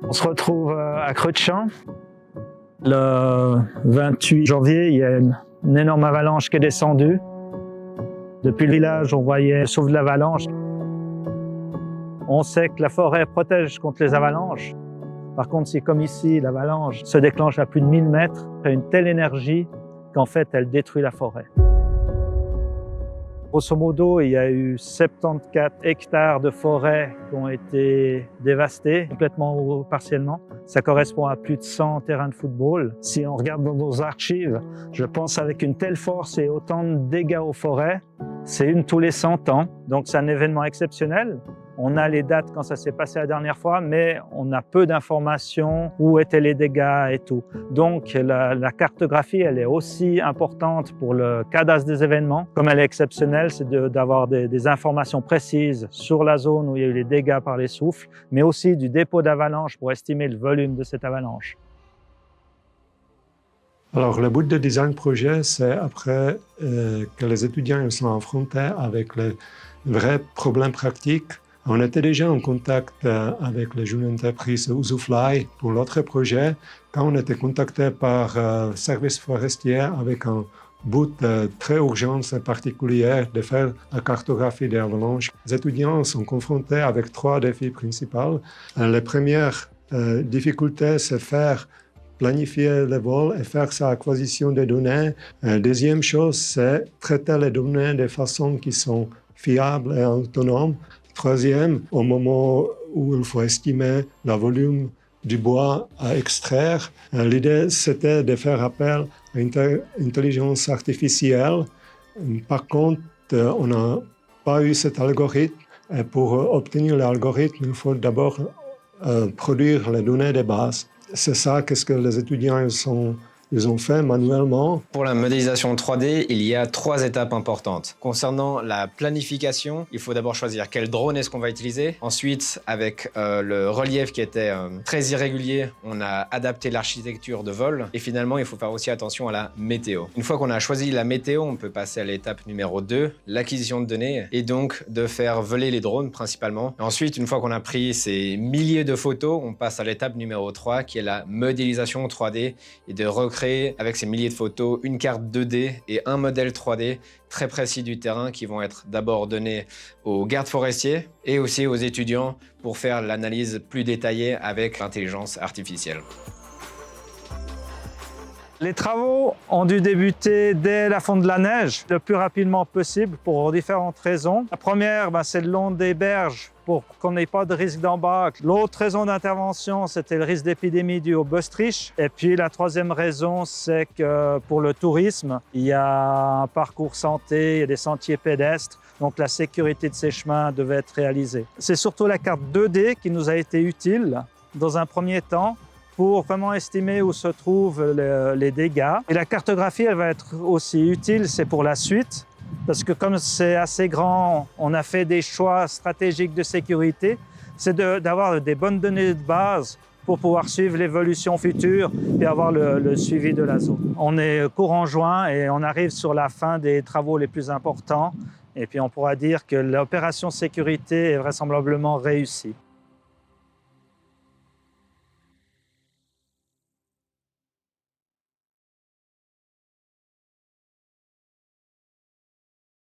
On se retrouve à Creux de Champ. Le 28 janvier, il y a une énorme avalanche qui est descendue. Depuis le village, on voyait le souffle de l'avalanche. On sait que la forêt protège contre les avalanches. Par contre, si comme ici, l'avalanche se déclenche à plus de 1000 mètres, il y a une telle énergie qu'en fait, elle détruit la forêt. Grosso modo, il y a eu 74 hectares de forêt qui ont été dévastés, complètement ou partiellement. Ça correspond à plus de 100 terrains de football. Si on regarde dans nos archives, je pense avec une telle force et autant de dégâts aux forêts, c'est une tous les 100 ans. Donc c'est un événement exceptionnel. On a les dates quand ça s'est passé la dernière fois, mais on a peu d'informations, où étaient les dégâts et tout. Donc la cartographie, elle est aussi importante pour le cadastre des événements. Comme elle est exceptionnelle, c'est d'avoir des informations précises sur la zone où il y a eu les dégâts par les souffles, mais aussi du dépôt d'avalanche pour estimer le volume de cette avalanche. Alors, le but de design projet, c'est après que les étudiants sont confrontés avec les vrais problèmes pratiques. On était déjà en contact avec les jeunes entreprises Usufly pour l'autre projet, quand on était contacté par le service forestier avec un but très urgent et particulier de faire la cartographie des avalanches. Les étudiants sont confrontés avec 3 défis principaux. La première difficulté, c'est faire planifier le vol et faire sa acquisition des données. Deuxième chose, c'est traiter les données de façon qui sont fiables et autonomes. Troisième, au moment où il faut estimer le volume du bois à extraire, l'idée c'était de faire appel à l'intelligence artificielle. Par contre, on n'a pas eu cet algorithme. Et pour obtenir l'algorithme, il faut d'abord produire les données de base. C'est ça qu'est-ce que les étudiants ils ont fait manuellement. Pour la modélisation 3D, il y a 3 étapes importantes. Concernant la planification, il faut d'abord choisir quel drone est-ce qu'on va utiliser. Ensuite, avec le relief qui était très irrégulier, on a adapté l'architecture de vol. Et finalement, il faut faire aussi attention à la météo. Une fois qu'on a choisi la météo, on peut passer à l'étape numéro 2, l'acquisition de données, et donc de faire voler les drones principalement. Et ensuite, une fois qu'on a pris ces milliers de photos, on passe à l'étape numéro 3, qui est la modélisation 3D, et de recréer avec ces milliers de photos une carte 2D et un modèle 3D très précis du terrain qui vont être d'abord donnés aux gardes forestiers et aussi aux étudiants pour faire l'analyse plus détaillée avec l'intelligence artificielle. Les travaux ont dû débuter dès la fonte de la neige, le plus rapidement possible pour différentes raisons. La première, c'est le long des berges pour qu'on n'ait pas de risque d'embâcle. L'autre raison d'intervention, c'était le risque d'épidémie dû au bœuf-triche. Et puis la troisième raison, c'est que pour le tourisme, il y a un parcours santé, il y a des sentiers pédestres, donc la sécurité de ces chemins devait être réalisée. C'est surtout la carte 2D qui nous a été utile dans un premier temps, pour vraiment estimer où se trouvent les dégâts. Et la cartographie, elle va être aussi utile, c'est pour la suite, parce que comme c'est assez grand, on a fait des choix stratégiques de sécurité, c'est d'avoir des bonnes données de base pour pouvoir suivre l'évolution future et avoir le suivi de la zone. On est courant juin et on arrive sur la fin des travaux les plus importants, et puis on pourra dire que l'opération sécurité est vraisemblablement réussie.